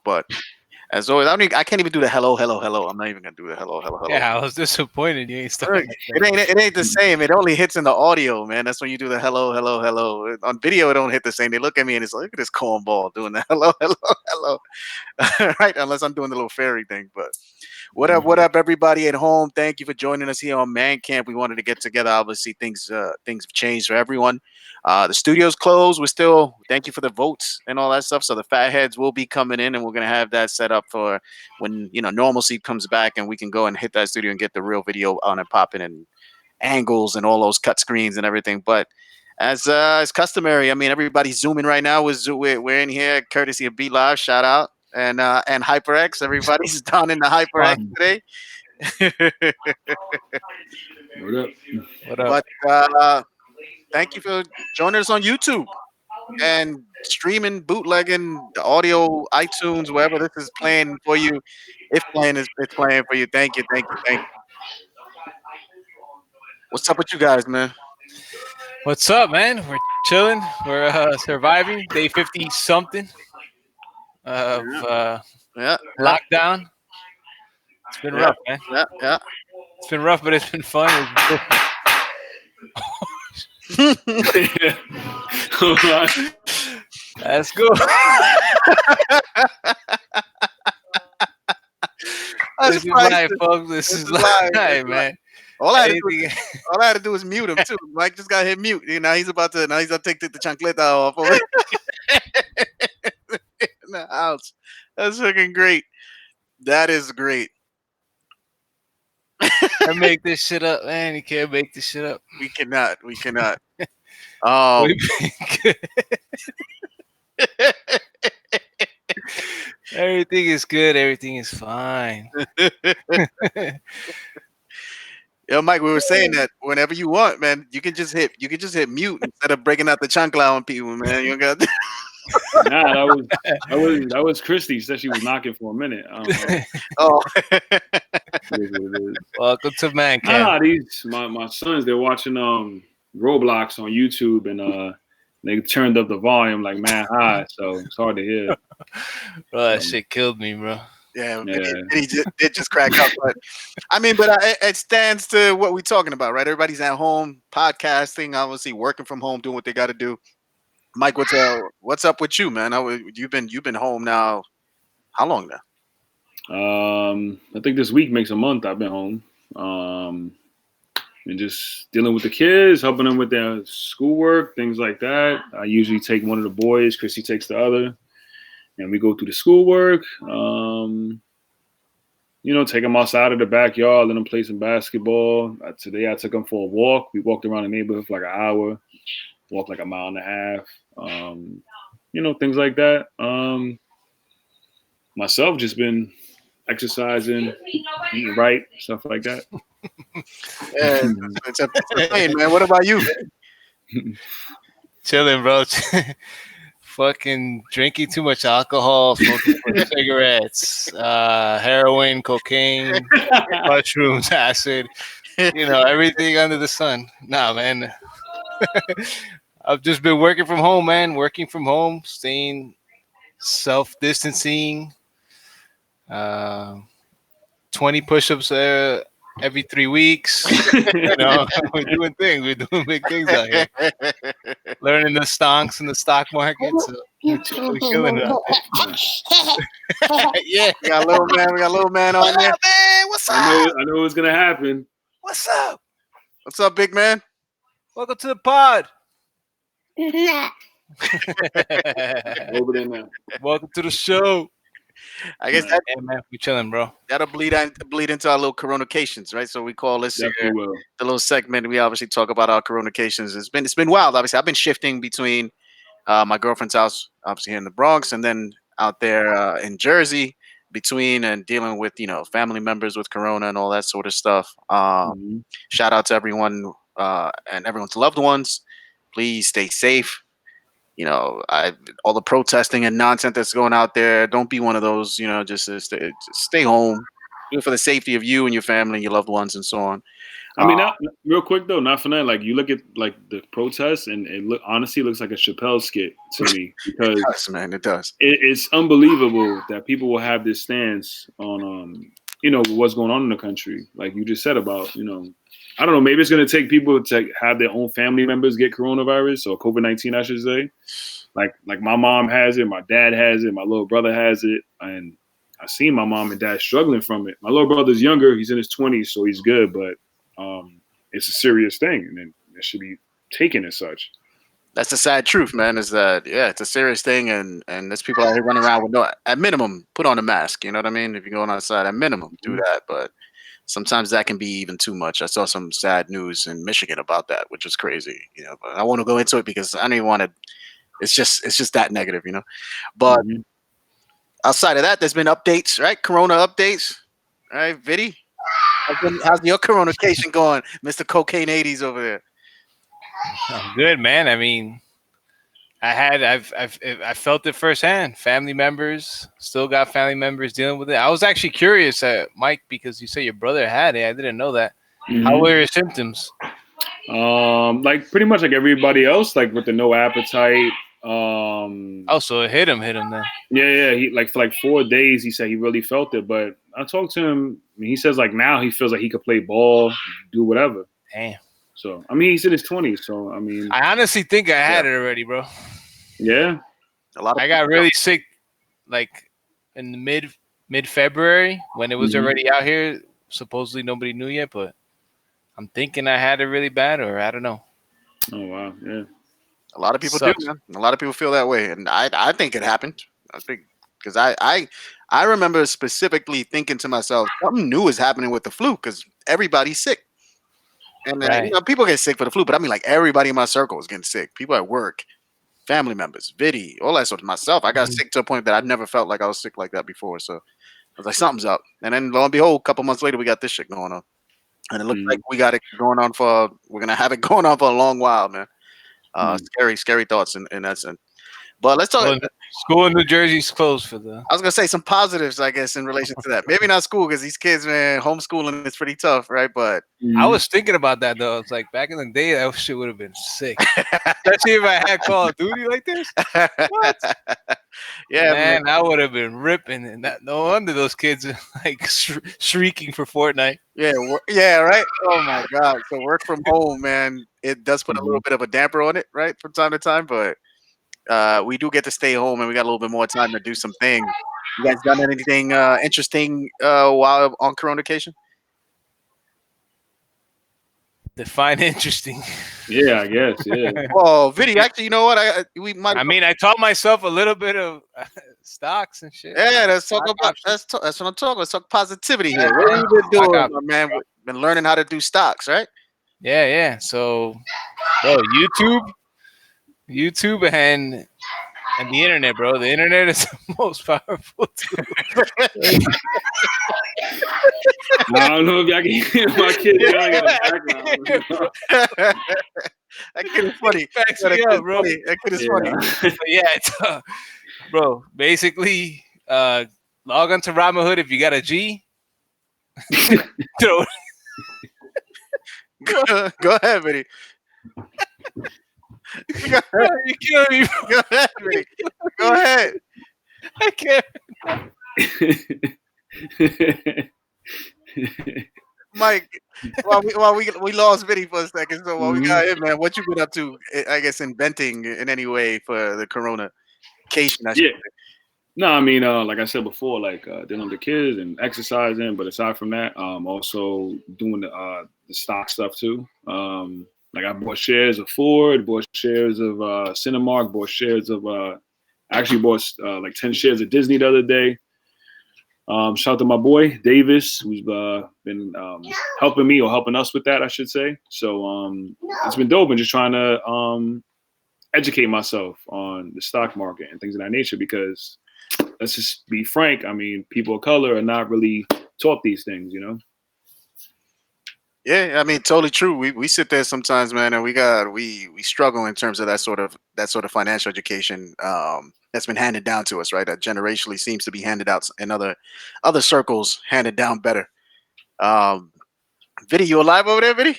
But as always, I can't even do the hello, hello, hello. I'm not even gonna do the hello, hello, hello. Yeah, I was disappointed you ain't Look, starting like that. it ain't the same. It only hits in the audio, man. That's when you do the hello, hello, hello. On video, it don't hit the same. They look at me and it's like, look at this cornball doing the hello, hello, hello. Right? Unless I'm doing the little fairy thing. But what up, everybody at home? Thank you for joining us here on Man Camp. We wanted to get together. Obviously, things have changed for everyone. The studio's closed. We're still thank you for the votes and all that stuff. So the fatheads will be coming in, and we're gonna have that set up for when normalcy comes back, and we can go and hit that studio and get the real video on and popping and angles and all those cut screens and everything. But as customary, I mean, everybody's zooming right now. We're in here courtesy of Be Live. Shout out and HyperX. Everybody's down in the HyperX Fun. today. What up? What up? But thank you for joining us on YouTube and streaming, bootlegging the audio, iTunes, wherever this is playing for you. If playing is it's playing for you. Thank you, thank you, thank you. What's up with you guys, man? What's up, man? We're chilling. We're surviving day 50 something of Yeah, lockdown. It's been yeah, rough, man. yeah. It's been rough, but it's been fun. It's been Hold on. That's good. This is live, folks. This is live, man. All I, had to do, Anything- all I had to do was mute him too. Mike just got hit mute. Now he's about to take the chancleta off over in the house. That's fucking great. That is great. I make this shit up, man. You can't make this shit up. We cannot. We cannot. We been good. Everything is good. Everything is fine. Yo, Mike, we were saying that whenever you want, man, you can just hit mute instead of breaking out the chancla on people, man. You got Nah, that was Christy. Said she was knocking for a minute. I don't know. oh. It is what it is. Welcome to Man Camp. Nah, these my sons, they're watching Roblox on YouTube and they turned up the volume like mad high, so it's hard to hear. Bro, that shit killed me, bro. Yeah, Yeah. he did just crack up. But I mean, it stands to what we're talking about, right? Everybody's at home, podcasting, obviously working from home, doing what they got to do. Mike, what's up with you, man? You've been home now. How long now? I think this week makes a month I've been home. And just dealing with the kids, helping them with their schoolwork, things like that. I usually take one of the boys, Chrissy takes the other, and we go through the schoolwork. Take them outside of the backyard, let them play some basketball. Today I took them for a walk. We walked around the neighborhood for like an hour, walked like a mile and a half. Things like that. Myself just been exercising, eating right, stuff like that. Yeah, it's a pain, man. What about you? Chilling, bro. Fucking drinking too much alcohol, smoking cigarettes, heroin, cocaine, mushrooms, acid. Everything under the sun. Nah, man. I've just been working from home, man. Working from home, staying self-distancing. 20 push-ups every 3 weeks. We're doing things. We're doing big things out here. Learning the stonks in the stock market. So we're killing it out there. Yeah. We got a little man on there. Man, what's up? I know what's gonna happen. What's up? What's up, big man? Welcome to the pod. Over there now. Welcome to the show. I guess Yeah, man, we chilling, bro. that'll bleed into our little Coronacationz, right? So we call this here, Definitely will. the little segment. We obviously talk about our Coronacationz. It's been wild. Obviously, I've been shifting between my girlfriend's house, obviously here in the Bronx, and then out there in Jersey, between and dealing with family members with Corona and all that sort of stuff. Shout out to everyone and everyone's loved ones. Please stay safe. All the protesting and nonsense that's going out there. Don't be one of those. Just stay home. Do it for the safety of you and your family and your loved ones and so on. I mean, not real quick though, not for nothing. Like you look at like the protests, and it honestly looks like a Chappelle skit to me because Yes, man, it does. it's unbelievable that people will have this stance on what's going on in the country. Like you just said about I don't know, maybe it's going to take people to have their own family members get coronavirus or COVID-19, I should say. Like my mom has it, my dad has it, my little brother has it, and I seen my mom and dad struggling from it. My little brother's younger; he's in his 20s, so he's good. But it's a serious thing, and it should be taken as such. That's the sad truth, man. Is that it's a serious thing, and there's people out here running around with at minimum, put on a mask. You know what I mean? If you're going outside, at minimum, do that. But sometimes that can be even too much. I saw some sad news in Michigan about that, which was crazy. But I want to go into it because I don't even want to. It's just that negative, But outside of that, there's been updates, right? Corona updates, right? Viddy, how's your Coronacation going, Mr. Cocaine 80s over there? I'm good, man. I mean, I felt it firsthand. Family members, still got family members dealing with it. I was actually curious, Mike, because you say your brother had it. I didn't know that. How were your symptoms? Like pretty much like everybody else, like with the no appetite. So it hit him then. Yeah. He like for like 4 days, he said he really felt it. But I talked to him. I mean, he says like now he feels like he could play ball, do whatever. Damn. So I mean, he's in his 20s. So I mean, I honestly think I had it already, bro. Yeah. I got really sick, like in the mid-February when it was already out here. Supposedly nobody knew yet, but I'm thinking I had it really bad, or I don't know. Oh wow, yeah. A lot of people do, man. A lot of people feel that way, and I think it happened. I think because I remember specifically thinking to myself, something new is happening with the flu because everybody's sick, and people get sick for the flu, but I mean like everybody in my circle is getting sick. People at work, family members, Viddy, all that sort of myself. I got sick to a point that I've never felt like I was sick like that before. So I was like, something's up, and then lo and behold, a couple months later, we got this shit going on, and it looks like we got it going on we're gonna have it going on for a long while, man. Scary thoughts in that sense. But let's talk. School in New Jersey's closed for the. I was gonna say some positives, I guess, in relation to that. Maybe not school because these kids, man, homeschooling is pretty tough, right? But I was thinking about that though. It's like back in the day, that shit would have been sick, especially if I had Call of Duty like this. What? Yeah, man, I would have been ripping, and no wonder those kids are like shrieking for Fortnite. Yeah, right. Oh my god. So work from home, man, it does put a little bit of a damper on it, right, from time to time, but we do get to stay home and we got a little bit more time to do some things. You guys done anything interesting while on Coronacation? Define interesting. Yeah, I guess. Yeah. Oh, Viddy, actually, you know what? I taught myself a little bit of stocks and shit. Yeah, let's talk about that's what I'm talking. Let's talk positivity here. What have you been doing, my man? Been learning how to do stocks, right? Yeah. So, bro, YouTube and the internet, bro. The internet is the most powerful tool. I don't know if y'all can hear my kid yelling in the background. That kid is funny. That kid is funny. Yeah, it's, bro. Basically, log on to Robinhood if you got a G. Go ahead, Viddy. You kill me. Go ahead, Viddy. Go ahead. I can't. Mike, while we lost Viddy for a second, so while we got him, man, what you been up to? I guess inventing in any way for the Coronacation. Yeah. No, I mean, like I said before, like dealing with the kids and exercising. But aside from that, also doing the stock stuff too. Like I bought shares of Ford, bought shares of Cinemark, bought shares of actually bought like 10 shares of Disney the other day. Shout out to my boy Davis, who's been helping me or helping us with that, I should say. So it's been dope and just trying to educate myself on the stock market and things of that nature because let's just be frank. I mean, people of color are not really taught these things, you know? Yeah, I mean, totally true. We sit there sometimes, man, and we struggle in terms of that sort of financial education that's been handed down to us, right? That generationally seems to be handed out in other circles, handed down better. Viddy, you alive over there, Viddy?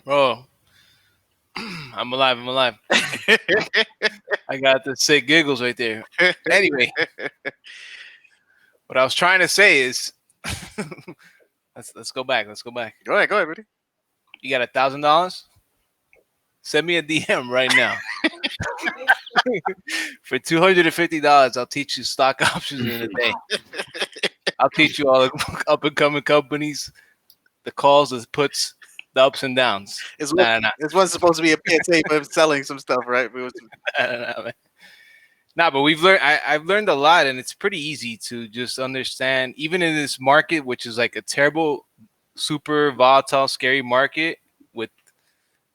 Bro, I'm alive. I got the sick giggles right there. Anyway, what I was trying to say is, let's go back. Go ahead, Viddy. You got $1,000? Send me a DM right now. For $250, I'll teach you stock options in a day. I'll teach you all the up and coming companies, the calls, the puts, the ups and downs. This was supposed to be a PSA for selling some stuff, right? Nah, but I've learned a lot, and it's pretty easy to just understand, even in this market, which is like a terrible, super volatile, scary market with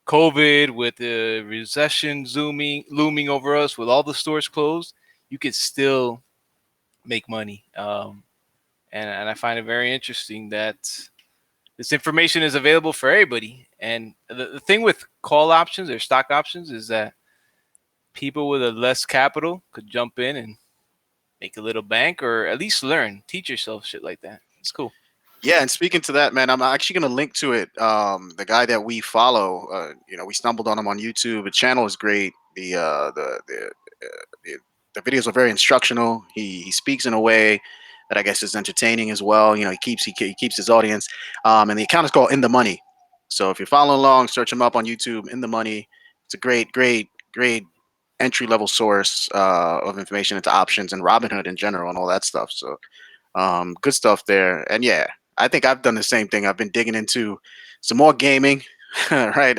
COVID, with the recession looming over us, with all the stores closed, you could still make money. And I find it very interesting that this information is available for everybody. And the thing with call options or stock options is that people with a less capital could jump in and make a little bank, or at least teach yourself shit like that. It's cool. Yeah, and speaking to that, man, I'm actually going to link to it. The guy that we follow, we stumbled on him on YouTube. The channel is great. The videos are very instructional. He speaks in a way that I guess is entertaining as well. He keeps his audience. And the account is called In the Money. So if you're following along, search him up on YouTube. In the Money. It's a great entry level source of information into options and Robinhood in general and all that stuff. So good stuff there. And yeah, I think I've done the same thing. I've been digging into some more gaming. Right.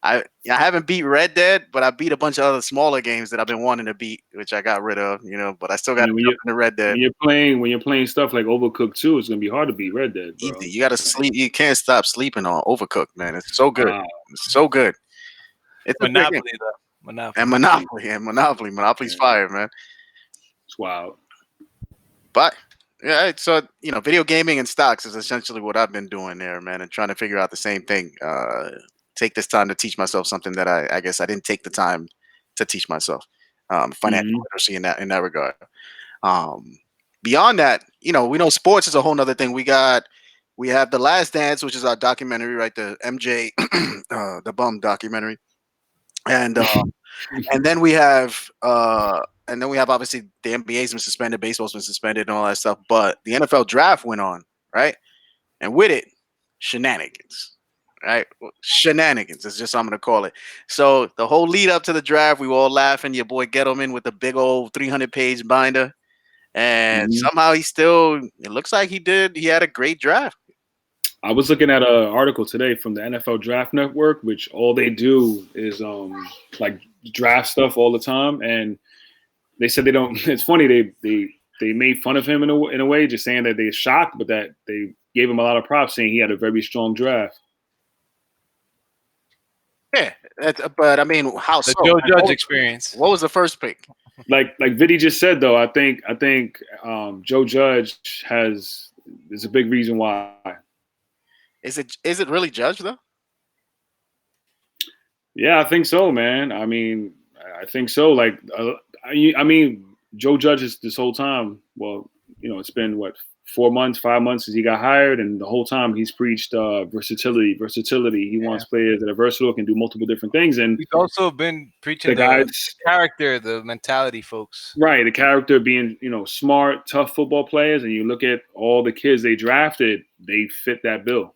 I haven't beat Red Dead, but I beat a bunch of other smaller games that I've been wanting to beat, which I got rid of, but I still got to jump into Red Dead. When you're playing stuff like Overcooked 2, it's gonna be hard to beat Red Dead, bro. Easy. You got to sleep. You can't stop sleeping on Overcooked, man. It's so good. Wow. It's so good. It's Monopoly, though. Monopoly. Monopoly's fire, man. It's wild. But yeah, so video gaming and stocks is essentially what I've been doing there, man, and trying to figure out the same thing. Take this time to teach myself something that I guess I didn't take the time to teach myself. Financial literacy in that regard. Beyond that, we know sports is a whole nother thing. We have The Last Dance, which is our documentary, right? The MJ, the bum documentary, and then we have obviously the NBA's been suspended, baseball's been suspended, and all that stuff. But the NFL draft went on, right? And with it, shenanigans. Right, shenanigans is just what I'm gonna call it. So the whole lead up to the draft, we were all laughing. Your boy Gettleman with the big old 300-page binder, and somehow it looks like he had a great draft. I was looking at an article today from the NFL Draft Network, which all they do is like draft stuff all the time, and they said they don't. It's funny they made fun of him in a way, just saying that they're shocked, but that they gave him a lot of props, saying he had a very strong draft. Yeah, but I mean, how the so? Joe Judge experience. What was the first pick? Like Viddy just said, though, I think Joe Judge is a big reason why. Is it really Judge though? Yeah, I think so, man. I mean, I think so. Like, I mean, Joe Judge is this whole time. Well, it's been 5 months since he got hired, and the whole time he's preached versatility. He wants players that are versatile, can do multiple different things, and he's also been preaching the character, the mentality, folks. Right, the character being smart, tough football players, and you look at all the kids they drafted, they fit that bill.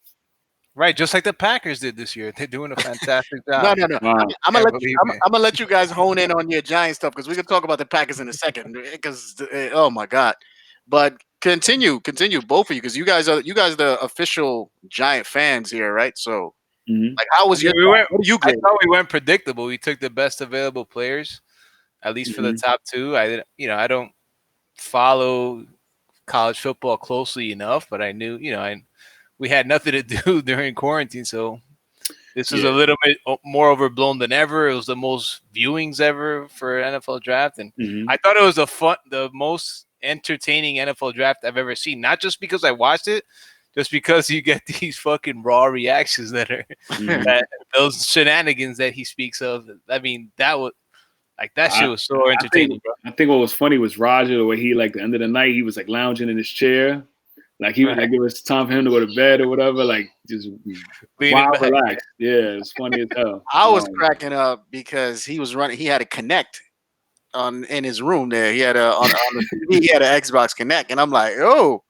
Right, just like the Packers did this year. They're doing a fantastic job. No. Wow. I'm gonna let you guys hone in on your Giant stuff, because we can talk about the Packers in a second. Because oh my God, but continue, both of you, because you guys are the official Giant fans here, right? So, like, how was your? I thought we went predictable. We took the best available players, at least for the top two. I don't follow college football closely enough, but I knew, we had nothing to do during quarantine, so this was a little bit more overblown than ever. It was the most viewings ever for NFL draft, and I thought it was the most entertaining NFL draft I've ever seen. Not just because I watched it, just because you get these fucking raw reactions that are those shenanigans that he speaks of. I mean, that shit was so entertaining, bro. I think what was funny was Roger, the way he, like, the end of the night, he was like lounging in his chair. Like it was time for him to go to bed or whatever. Like just wild, relaxed. Yeah, it's funny as hell. I was cracking up because he was running. He had a Connect in his room there. He had on the TV. He had an Xbox Connect, and I'm like, oh,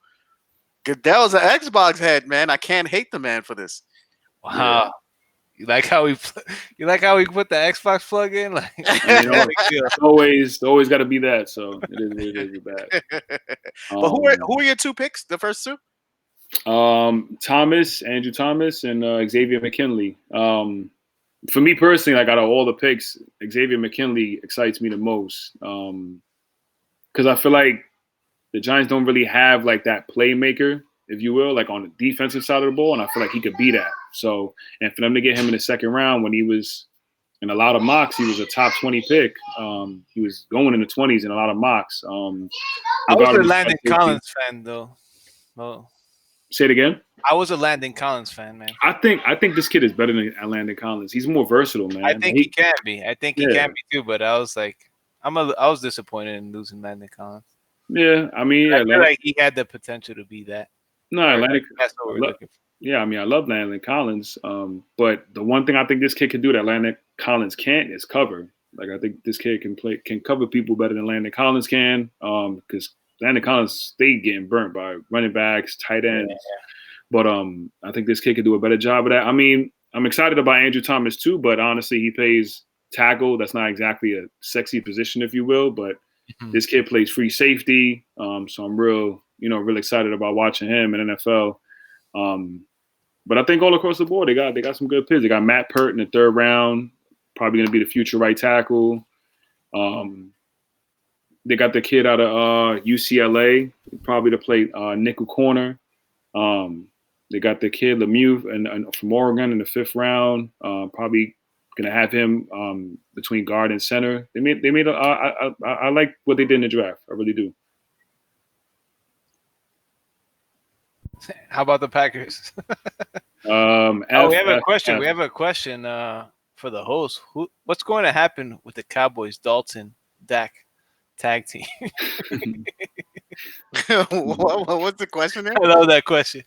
Goodell's an Xbox head, man. I can't hate the man for this. Wow. Yeah. You like how we put the Xbox plug in? Like, always got to be that. So it is with that. But who are your two picks? The first two? Andrew Thomas, and Xavier McKinley. For me personally, like out of all the picks, Xavier McKinley excites me the most. Because I feel like the Giants don't really have like that playmaker, if you will, like on the defensive side of the ball, and I feel like he could be that. So, and for them to get him in the second round when he was in a lot of mocks, he was a top 20 pick. He was going in the 20s in a lot of mocks. I was a Landon Collins fan, though. Oh. Say it again. I was a Landon Collins fan, man. I think this kid is better than Landon Collins. He's more versatile, man. I think he can be. I think he can be too. But I was like, I was disappointed in losing Landon Collins. Yeah, I mean, I feel like he had the potential to be that. No, that's what we're looking for. Yeah, I mean, I love Landon Collins. But the one thing I think this kid can do that Landon Collins can't is cover. Like I think this kid can cover people better than Landon Collins can. Because Landon Collins stayed getting burnt by running backs, tight ends. Yeah. But I think this kid could do a better job of that. I mean, I'm excited about Andrew Thomas too, but honestly, he plays tackle. That's not exactly a sexy position, if you will. But this kid plays free safety. So I'm real excited about watching him in NFL. But I think all across the board, they got some good picks. They got Matt Pert in the third round, probably going to be the future right tackle. They got the kid out of UCLA, probably to play nickel corner. They got the kid Lemieux and from Oregon in the fifth round. Probably going to have him between guard and center. I like what they did in the draft. I really do. How about the Packers? We have a question. We have a question for the host. What's going to happen with the Cowboys, Dalton, Dak tag team? What's the question there? I love that question.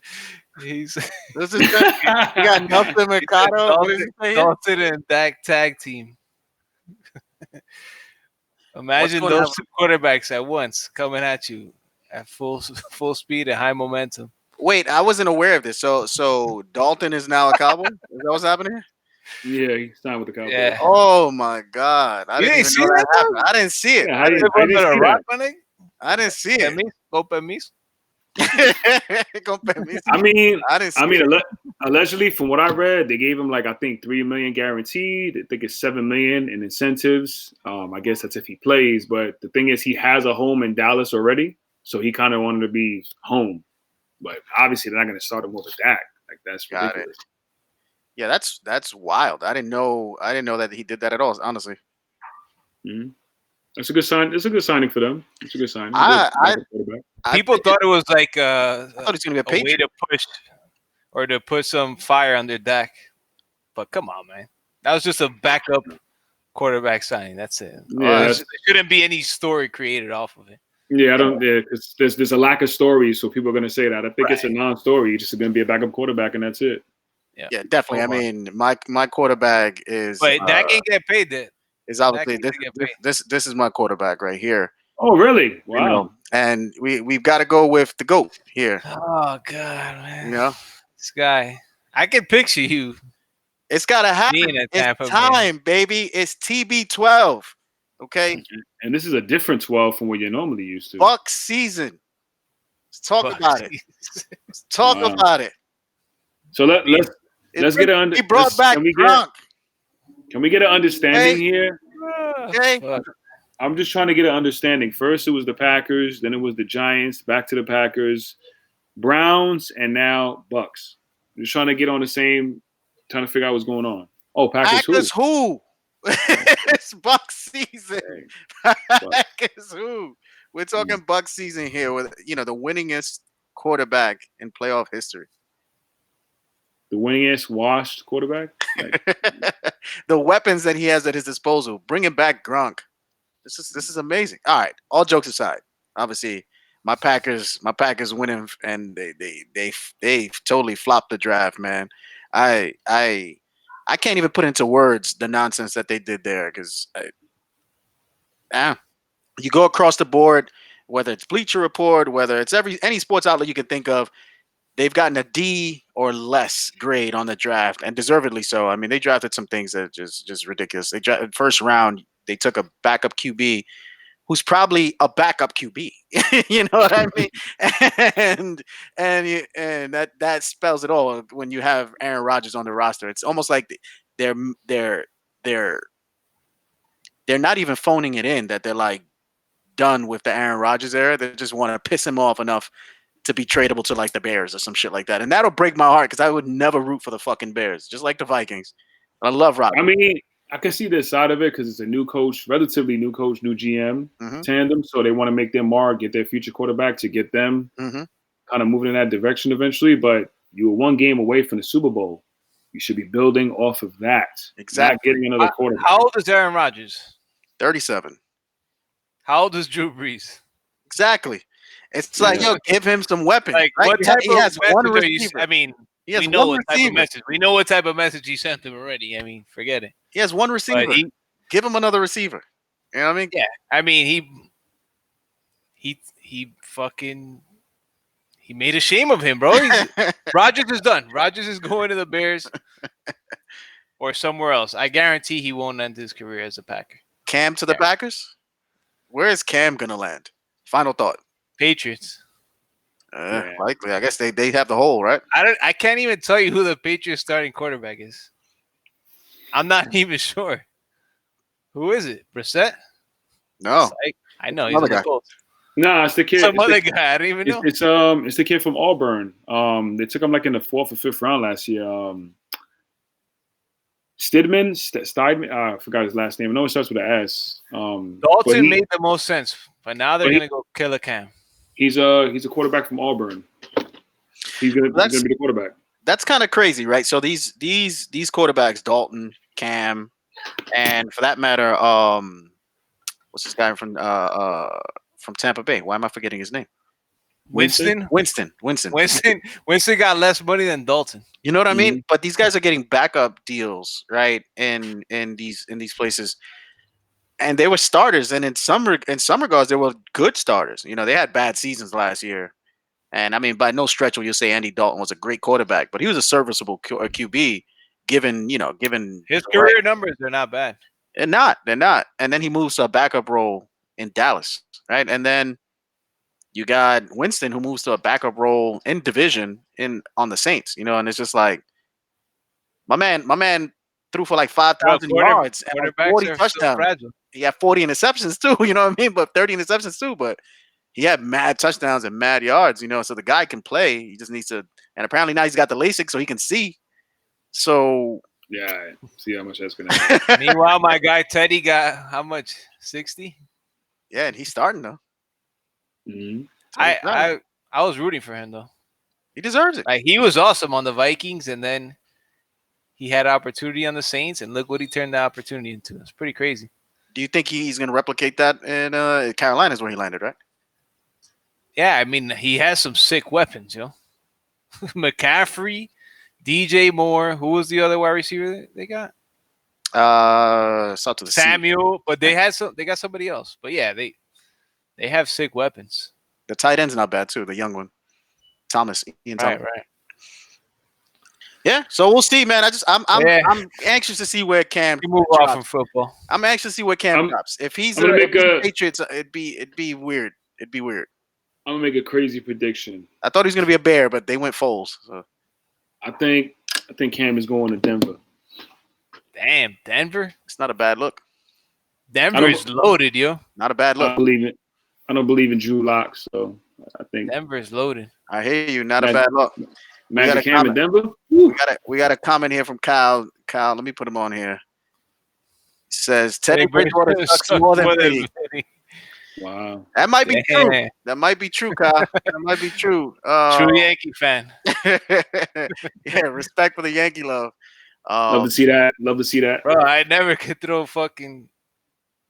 You got Nelson Mercado. Dalton and Dak tag team. Imagine those two quarterbacks at once coming at you at full speed and high momentum. Wait, I wasn't aware of this. So Dalton is now a Cowboy? Is that what's happening here? Yeah, he signed with the Cowboys. Yeah. Oh my God! I didn't see that happen. I didn't see it. Yeah, I didn't see it. I mean, allegedly, from what I read, they gave him like I think $3 million guaranteed. I think it's $7 million in incentives. I guess that's if he plays. But the thing is, he has a home in Dallas already, so he kind of wanted to be home. But obviously, they're not going to start him with a Dak. Like that's ridiculous. Yeah, that's wild. I didn't know that he did that at all. Honestly, that's a good sign. It's a good signing for them. It's a good sign. People thought it was like I thought it's going to be a way to push or to put some fire under Dak. But come on, man, that was just a backup quarterback signing. That's it. Yeah, there shouldn't be any story created off of it. Yeah, I don't. Yeah, because there's a lack of stories, so people are going to say that. I think it's a non-story. You're just going to be a backup quarterback, and that's it. Yeah, definitely. I mean, my quarterback is. But Dak ain't get paid. That is obviously this is my quarterback right here. Oh, really? Wow. And we've got to go with the GOAT here. Oh God, man. This guy. I can picture you. It's got to happen. It's time, baby. It's TB12. Okay. And this is a different 12 from what you're normally used to. Buck season. Let's talk about it. Let's talk about it. So let's get an He brought back Gronk. Can we get an understanding here? Okay. I'm just trying to get an understanding. First, it was the Packers. Then it was the Giants. Back to the Packers, Browns, and now Bucks. I'm just trying to get on the same. Trying to figure out what's going on. Oh, Packers who? It's Buck season. Packers who? We're talking Buck season here with the winningest quarterback in playoff history. The winningest washed quarterback. The weapons that he has at his disposal. Bringing back Gronk. This is amazing. All right. All jokes aside, obviously, my Packers winning, and they totally flopped the draft, man. I I I can't even put into words the nonsense that they did there because you go across the board, whether it's Bleacher Report, whether it's any sports outlet you can think of, they've gotten a D or less grade on the draft, and deservedly so. I mean, they drafted some things that are just ridiculous. They drafted first round. They took a backup QB who's probably a backup QB. You know what I mean? And that spells it all when you have Aaron Rodgers on the roster. It's almost like they're they're they're they're not even phoning it in that they're like done with the Aaron Rodgers era. They just want to piss him off enough to be tradable to like the Bears or some shit like that. And that'll break my heart because I would never root for the fucking Bears, just like the Vikings. I love Rodgers. I mean, I can see this side of it because it's a new coach, relatively new coach, new GM tandem. So they want to make them mark, get their future quarterback to get them kind of moving in that direction eventually. But you were one game away from the Super Bowl. You should be building off of that. Exactly. Not getting another quarterback. How old is Aaron Rodgers? 37. How old is Drew Brees? Exactly. It's like, yo, give him some weapons. Like, right? what type he of has one message are you? receiver. I mean, he has we know one what type receiver. of message. We know what type of message he sent them already. I mean, forget it. He has one receiver. Give him another receiver. You know what I mean? Yeah. I mean, he fucking he made a shame of him, bro. Rodgers is done. Rodgers is going to the Bears or somewhere else. I guarantee he won't end his career as a Packer. Cam to the Packers? Where is Cam gonna land? Final thought. Patriots. Likely. I guess they have the hole, right? I can't even tell you who the Patriots starting quarterback is. I'm not even sure. Who is it? Brissett? No. I know he's on the Colts. Nah, it's the kid. Some other guy. I don't even know. It's the kid from Auburn. They took him like in the 4th or 5th round last year. Stidman. I forgot his last name. I know it starts with an S. Dalton made the most sense, but now they're gonna go kill a Cam. He's a quarterback from Auburn. He's gonna be the quarterback. That's kind of crazy, right? So these quarterbacks, Dalton, Cam, and for that matter, what's this guy from Tampa Bay? Why am I forgetting his name? Winston got less money than Dalton. You know what I mean? But these guys are getting backup deals, right? In these places. And they were starters, and in some regards, they were good starters. You know, they had bad seasons last year, and I mean, by no stretch will you say Andy Dalton was a great quarterback, but he was a serviceable QB, given his career numbers. They're not bad. They're not. And then he moves to a backup role in Dallas, right? And then you got Winston, who moves to a backup role in division on the Saints. You know, and it's just like my man threw for like 5,000 yards and like 40 touchdowns. He had 40 interceptions too, you know what I mean? But 30 interceptions too. But he had mad touchdowns and mad yards, you know. So the guy can play. He just needs to. And apparently now he's got the LASIK, so he can see. So yeah, see how much that's gonna happen. Meanwhile, my guy Teddy got how much? 60. Yeah, and he's starting though. Mm-hmm. I was rooting for him though. He deserves it. Like, he was awesome on the Vikings, and then he had opportunity on the Saints, and look what he turned the opportunity into. It's pretty crazy. Do you think he's going to replicate that in Carolina? Is where he landed, right? Yeah, I mean, he has some sick weapons, yo. McCaffrey, DJ Moore. Who was the other wide receiver they got? South to the Samuel, but they got somebody else. But yeah, they have sick weapons. The tight end's not bad too. The young one, Ian Thomas. Right. Yeah, so we'll see, man. I'm anxious to see where Cam move off from football. I'm anxious to see where Cam drops. If he's the Patriots, it'd be weird. It'd be weird. I'm gonna make a crazy prediction. I thought he was gonna be a Bear, but they went Foles. So. I think Cam is going to Denver. Damn, Denver. It's not a bad look. Denver is loaded, yo. Not a bad look. I don't believe in Drew Lock, so I think Denver is loaded. I hear you. Not a bad look. Magic Cam in Denver. We got a comment here from Kyle. Kyle, let me put him on here. He says Teddy Bridgewater sucks more than Brady. Wow. That might be true. That might be true, Kyle. That might be true. True Yankee fan. Yeah, respect for the Yankee love. Love to see that. Bro, I never could throw fucking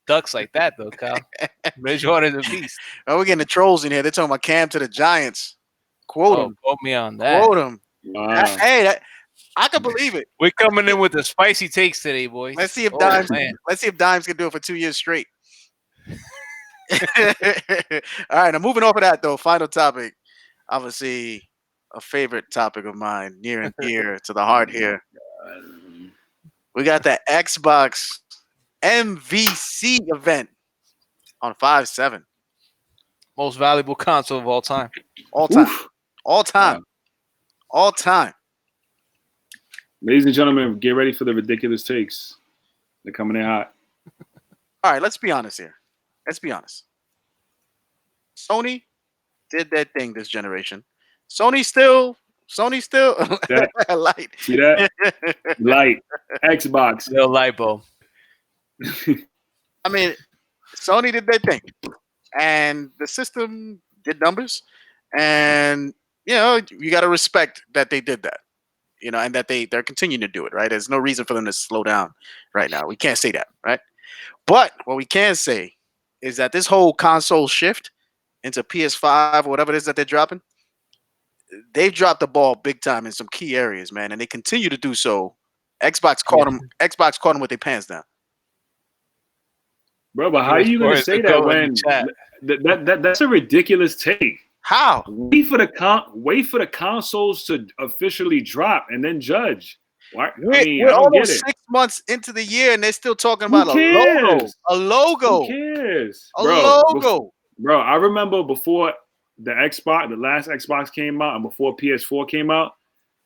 ducks like that, though, Kyle. Bridgewater's a beast. Oh, we're getting the trolls in here. They're talking about Cam to the Giants. Quote him. Quote me on that. Quote him. Wow. I can believe it. We're coming in with the spicy takes today, boys. Let's see if Oh, Dimes. man. Let's see if Dimes can do it for 2 years straight. All right, now moving off of that though, final topic. Obviously, a favorite topic of mine, near and dear to the heart here. We got the Xbox MVC event on 5/7. Most valuable console of all time. All time. Oof. All time. All time. Ladies and gentlemen, get ready for the ridiculous takes. They're coming in hot. All right, let's be honest here. Let's be honest. Sony did their thing this generation. Sony still That- light. See that? Light. Xbox. Little light bulb. I mean, Sony did their thing, and the system did numbers. And you got to respect that they did that, and that they're continuing to do it. Right? There's no reason for them to slow down right now. We can't say that, right? But what we can say is that this whole console shift into PS5 or whatever it is that they're dropping, they've dropped the ball big time in some key areas, man, and they continue to do so. Xbox caught them with their pants down. Bro, but how are you going to say that when that's a ridiculous take? How? Wait for the consoles to officially drop and then judge. Why? I mean, We're I don't get almost it. 6 months into the year, and they're still talking about Who a logo. cares? A logo. Who cares? A logo. Bro, I remember before the last Xbox came out and before PS4 came out,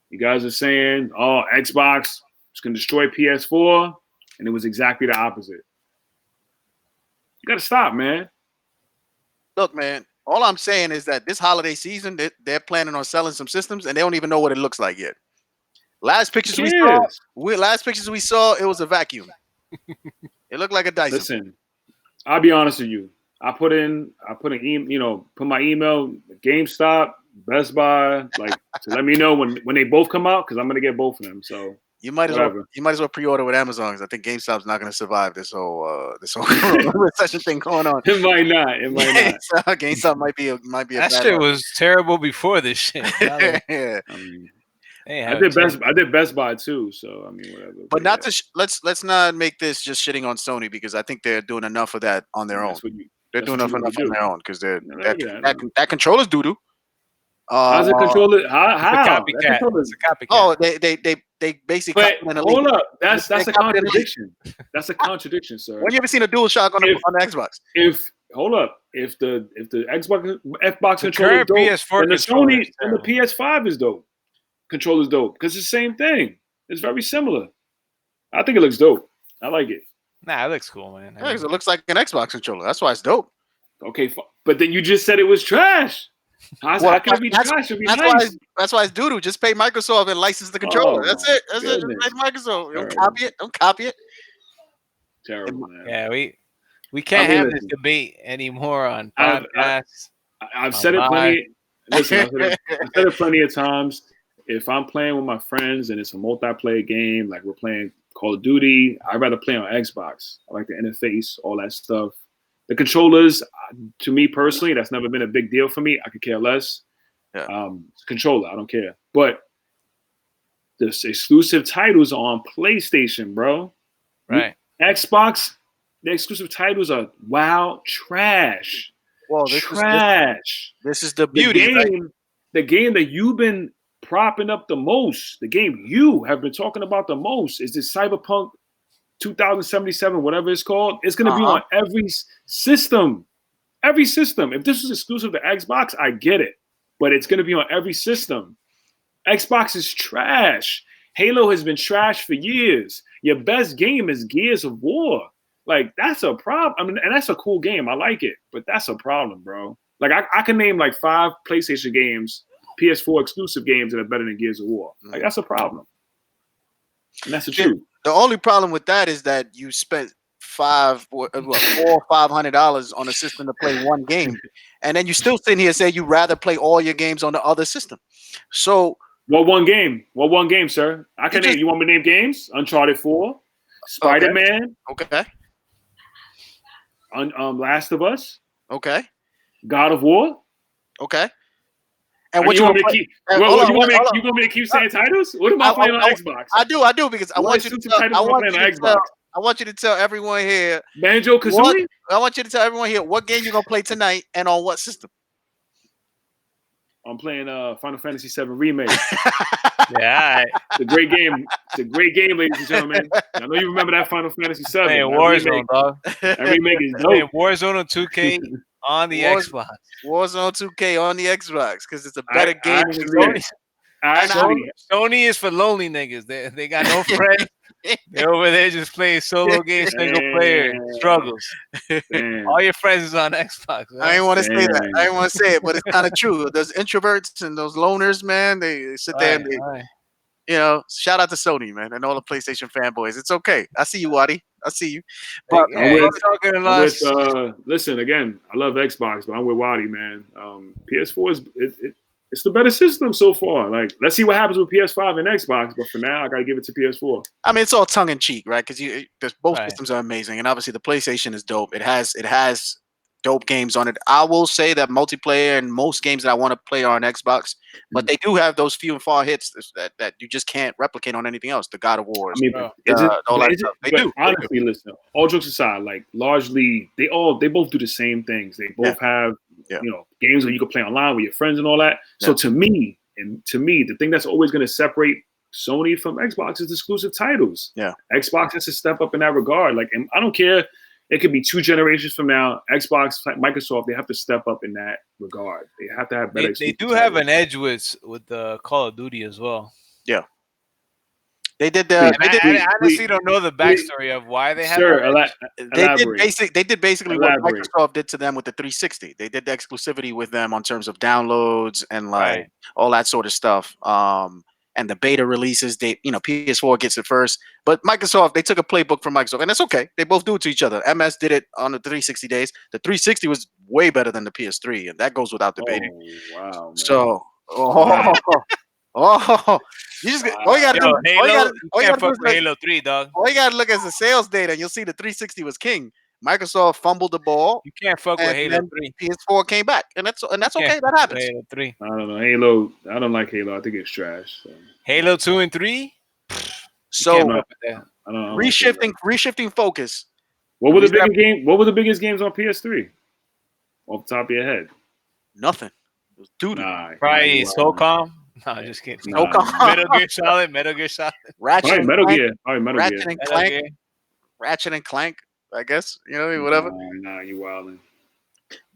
you guys are saying, oh, Xbox is going to destroy PS4, and it was exactly the opposite. You got to stop, man. Look, man, all I'm saying is that this holiday season, they're planning on selling some systems, and they don't even know what it looks like yet. Last pictures we saw, it was a vacuum. It looked like a Dyson. Listen, I'll be honest with you. I put my email, GameStop, Best Buy, like to let me know when they both come out because I'm gonna get both of them. So you might as well pre-order with Amazon because I think GameStop's not gonna survive this whole recession thing going on. It might not. GameStop might be a that shit was terrible before this shit. Yeah. I did Best Buy too, so I mean whatever. But not to let's not make this just shitting on Sony because I think they're doing enough of that on their own. They're doing enough on their own because that controller's doo doo. How's it controller? How? It's a copycat. Oh, they basically. Hold up, that's a contradiction. That's a contradiction, sir. When you ever seen a DualShock on the Xbox? If the Xbox controller is dope, PS4 and the Sony and the PS5 is dope. Controller's dope because it's the same thing. It's very similar. I think it looks dope. I like it. Nah, it looks cool, man. Yeah, it looks like an Xbox controller. That's why it's dope. Okay, but then you just said it was trash. How can it be trash? It'd be nice. That's why it's doo-doo. Just pay Microsoft and license the controller. That's it. That's it. Just pay Microsoft. Don't copy it. Terrible, man. Yeah, we can't have this debate anymore on podcasts. I've said it plenty. Listen, I've said it plenty of times. If I'm playing with my friends and it's a multiplayer game, like we're playing Call of Duty, I'd rather play on Xbox. I like the interface, all that stuff. The controllers, to me personally, that's never been a big deal for me. I could care less. Yeah. Controller, I don't care. But the exclusive titles are on PlayStation, bro. Right. Xbox, the exclusive titles are trash. Well, trash. This is the beauty. The game that you've been propping up the most, the game you have been talking about the most is this Cyberpunk 2077, whatever it's called. It's going to be on every system. Every system. If this was exclusive to Xbox, I get it. But it's going to be on every system. Xbox is trash. Halo has been trash for years. Your best game is Gears of War. Like, that's a problem. I mean, and that's a cool game. I like it. But that's a problem, bro. Like, I can name like 5 PlayStation games, PS4 exclusive games that are better than Gears of War. Like, that's a problem. And that's the truth. The only problem with that is that you spent $400 or $500 on a system to play one game, and then you still sitting here saying you'd rather play all your games on the other system. So, what one game, sir? I can name. You want me to name games? Uncharted 4, Spider-Man. Okay. Last of Us, Okay. God of War. Okay. And And what you you want gonna me to play? keep? Hold on, You hold want on, me? hold on. You want me to keep saying titles? What am I playing on Xbox? I do because I What want you to exclusive tell. titles I am I want playing you on to tell. Xbox? I want you to tell everyone here Banjo what. Kazooie. I want you to tell everyone here what game you're gonna play tonight and on what system. I'm playing Final Fantasy VII Remake. Yeah, It's a great game. It's a great game, ladies and gentlemen. I know you remember that Final Fantasy VII. playing That Warzone, dog. remake is Playing dope. Warzone on 2K on the Wars, Xbox. Warzone 2K on the Xbox because it's a I better game. actually, And Sony, Sony is for lonely niggas. They got no friends. They're over there just playing solo games, single player struggles. damn, All your friends is on Xbox. I Man. ain't want to say that. I damn. ain't want to say it, but it's kind of true. Those introverts and those loners, man, they sit there and Right, right. shout out to Sony, man, and all the PlayStation fanboys. It's okay. I see you, Waddy. I see you. Like, But I'm yeah, with, he's talking to I'm with us. listen, again, I love Xbox, but I'm with Waddy, man. PS4 is it's the better system so far. Like, let's see what happens with PS5 and Xbox, but for now, I gotta give it to PS4. I mean, it's all tongue in cheek, right? Because both Right. systems are amazing, and obviously the PlayStation is dope. It has dope games on it. I will say that multiplayer and most games that I want to play are on Xbox, but they do have those few and far hits that you just can't replicate on anything else. The God of I Wars, mean, Oh. all that stuff. They do. honestly, listen, all jokes aside, like largely they both do the same things. They both have Yeah. games where you can play online with your friends and all that. So Yeah. to me, the thing that's always going to separate Sony from Xbox is exclusive titles. Yeah. Xbox has to step up in that regard. Like, and I don't care. It could be 2 generations from now. Xbox, Microsoft, they have to step up in that regard. They have to have better. They do have an edge with the Call of Duty as well. They did Please, the. I honestly don't know the backstory of why they have Sir, that edge. They did basically what Elaborate. Microsoft did to them with the 360. They did the exclusivity with them on terms of downloads and Right. all that sort of stuff. And the beta releases, PS4 gets it first, but Microsoft, they took a playbook from Microsoft, and that's okay. They both do it to each other. MS did it on the 360 days. The 360 was way better than the PS3, and that goes without debating. Oh, wow, man. So, Wow. you just all you gotta Yo, do. Halo, you all you can't gotta do fuck is with Halo 3, dog. all you gotta look at the sales data, and you'll see the 360 was king. Microsoft fumbled the ball, You can't fuck with and Halo then 3. PS4 came back, and that's You okay. can't That fuck with happens. Halo 3. I don't know. Halo. I don't like Halo. I think it's trash. So. Halo 2 and 3? So Can't fuck with that. I don't like Halo. reshifting focus. What were the the reason biggest game? What were the biggest games on PS3? Off the top of your head. Nothing. It was doo-doo. Nah. Probably you SOCOM. No, just kidding. Nah. Metal Gear Solid. Ratchet Probably and Metal Clank, Gear. Probably Metal Ratchet Gear. and Metal Clank, Gear. Ratchet and Clank. I guess whatever. Nah, you wildin'.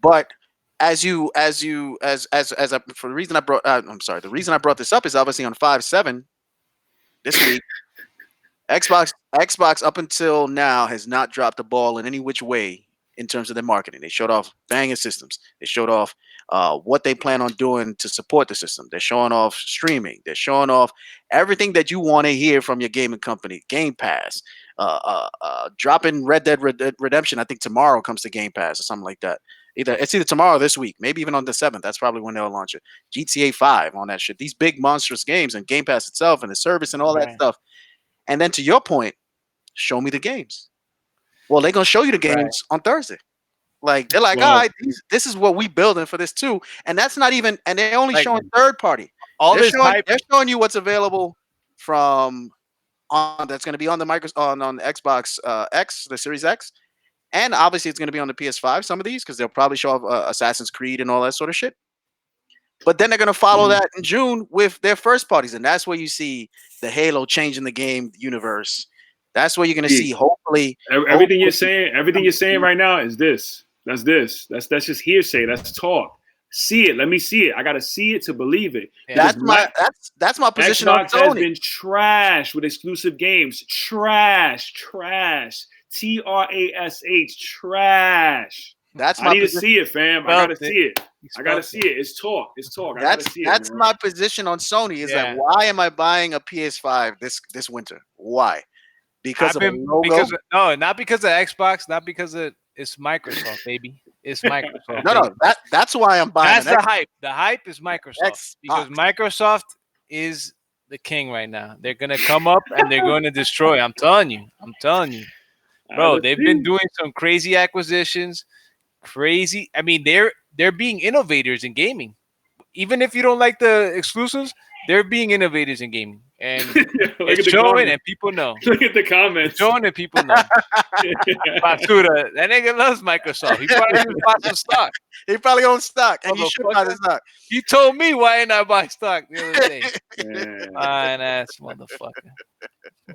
But as for the reason I brought, the reason I brought this up is obviously on 5/7 this week. Xbox up until now has not dropped the ball in any which way in terms of their marketing. They showed off banging systems. They showed off what they plan on doing to support the system. They're showing off streaming. They're showing off everything that you want to hear from your gaming company. Game Pass, dropping Red Dead Redemption. I think tomorrow comes to Game Pass or something like that. It's either tomorrow or this week, maybe even on the 7th. That's probably when they'll launch it. GTA 5 on that shit. These big monstrous games and Game Pass itself and the service and all that stuff. And then to your point, show me the games. Well, they're gonna show you the games on Thursday. Like they're like, Well- all right, this is what we building for this too. And that's not even, and they're only Like, showing third party. All They're this showing, hype. they're showing you what's available from on that's gonna be on the on the Xbox X, the Series X. And obviously it's gonna be on the PS5, some of these, because they'll probably show off Assassin's Creed and all that sort of shit. But then they're gonna follow that in June with their first parties, and that's where you see the Halo changing the game universe. That's where you're gonna see, hopefully, Everything you're saying right now is this. That's just hearsay. That's talk. See it. Let me see it. I gotta see it to believe it. Yeah. That's my position on Xbox has Sony. been trash with exclusive games. Trash. TRASH. Trash. That's I my need to position. see it, fam. I gotta see it. I gotta see it. It's talk. I gotta see it. That's man. my position on Sony. Is that why am I buying a PS5 this winter? Why? Because of a logo? Not because of Xbox, not because it's Microsoft, baby. It's Microsoft. No. That's why I'm buying. That's the hype. The hype is Microsoft because Xbox. Microsoft is the king right now. They're gonna come up and they're going to destroy. I'm telling you. Bro, Let's they've been see. doing some crazy acquisitions. Crazy. I mean, they're being innovators in gaming. Even if you don't like the exclusives, they're being innovators in gaming, and Yeah, look at it's the showing, comments. and people know. Look at the It's comments. showing, and people know. Basura, that nigga loves Microsoft. He probably just bought some stock, He probably owns stock, and you should buy the motherfucker. stock. He told me why didn't I buy stock the other day. Damn, Fine ass motherfucker.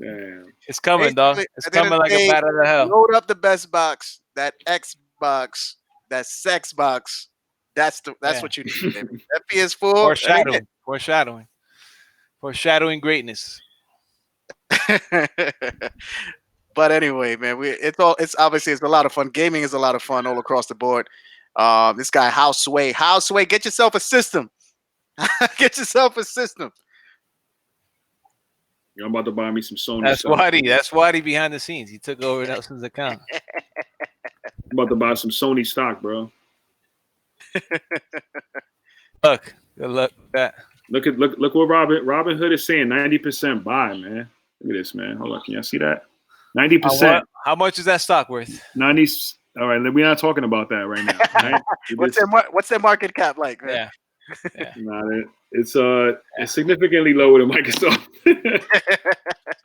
damn. It's coming, dog. Basically, It's at the end of coming the like a day, bat out of hell. load up the best box, that Xbox, that sex box. That's Yeah. what you need, baby. That PS4, Foreshadowing. Foreshadowing. Foreshadowing greatness. that ain't it. But anyway, man, it's obviously it's a lot of fun. Gaming is a lot of fun all across the board. This guy Houseway, get yourself a system. Get yourself a system. I'm about to buy me some Sony That's stuff. Waddy. That's Waddy behind the scenes. He took over Nelson's account. I'm about to buy some Sony stock, bro. Look. Good luck with that. Look what Robin Hood is saying. 90% buy, man. Look at this, man. Hold on, can y'all see that? 90%. How much is that stock worth? 90. All right, we're not talking about that right now. Right? What's their market cap like, man? Yeah. Yeah. Nah, it's significantly lower than Microsoft.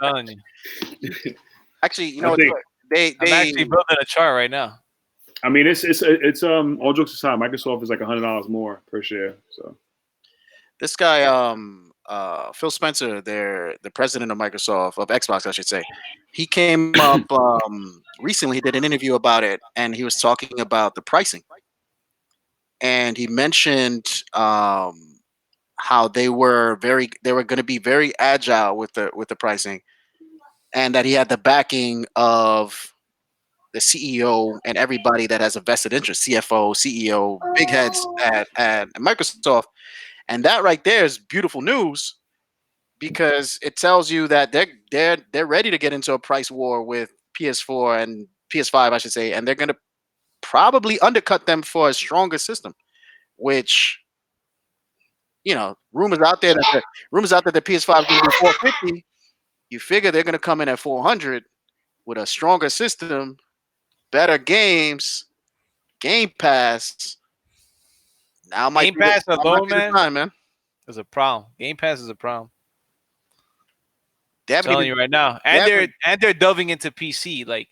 I'm telling you. Actually, you I know, think- I'm actually building a chart right now. I mean, it's all jokes aside, Microsoft is like $100 more per share. So this guy, Phil Spencer, the president of Microsoft, of Xbox, I should say, he came up recently. He did an interview about it, and he was talking about the pricing. And he mentioned how they were going to be very agile with the pricing, and that he had the backing of the CEO and everybody that has a vested interest, CFO, CEO, big heads at Microsoft. And that right there is beautiful news, because it tells you that they're ready to get into a price war with PS4 and PS5, I should say, and they're going to probably undercut them for a stronger system. Which, rumors out there that the PS5 is going to be 450. You figure they're going to come in at 400 with a stronger system, better games, Game Pass. Now might Game be Pass the, now alone, might be the man, time, man. is a problem. Game Pass is a problem. They I'm haven't telling even you right now. And they're delving into PC. Like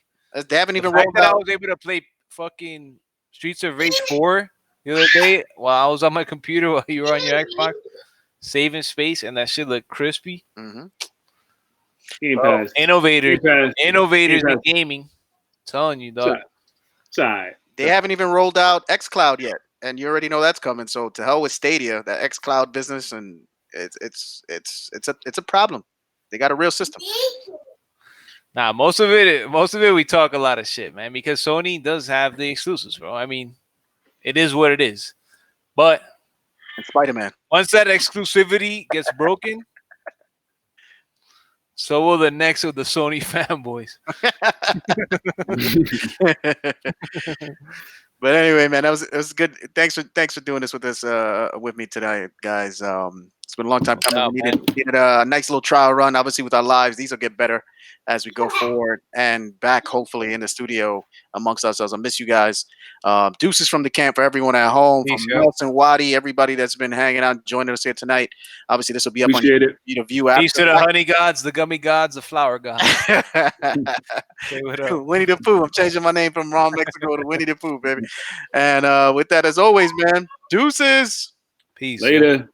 they haven't the even fact rolled that I out. was able to play fucking Streets of Rage 4 the other day while I was on my computer while you were on your Xbox, saving space, and that shit looked crispy. Mm-hmm. Game Bro, Pass. innovators Game Pass. in Game Pass. gaming. I'm telling you, dog. It's all right. They haven't even rolled out XCloud yet, and you already know that's coming. So to hell with Stadia, that XCloud business, and it's a problem. They got a real system. Nah, most of it we talk a lot of shit, man, because Sony does have the exclusives, bro. I mean, it is what it is. But And Spider-Man. once that exclusivity gets broken, so will the next of the Sony fanboys. But anyway, man, it was good. Thanks for doing this with us with me today, guys. It's been a long time coming. We needed a nice little trial run. Obviously, with our lives, these will get better as we go forward and back, hopefully, in the studio amongst ourselves. I miss you guys. Deuces from the camp for everyone at home, Peace, from Nelson, Waddy, everybody that's been hanging out, joining us here tonight. Obviously, this will be up Appreciate on it. you to view after. Peace to the honey gods, the gummy gods, the flower gods. Say what up. Winnie the Pooh. I'm changing my name from Ron Mexico to Winnie the Pooh, baby. And with that, as always, man, deuces. Peace. Later.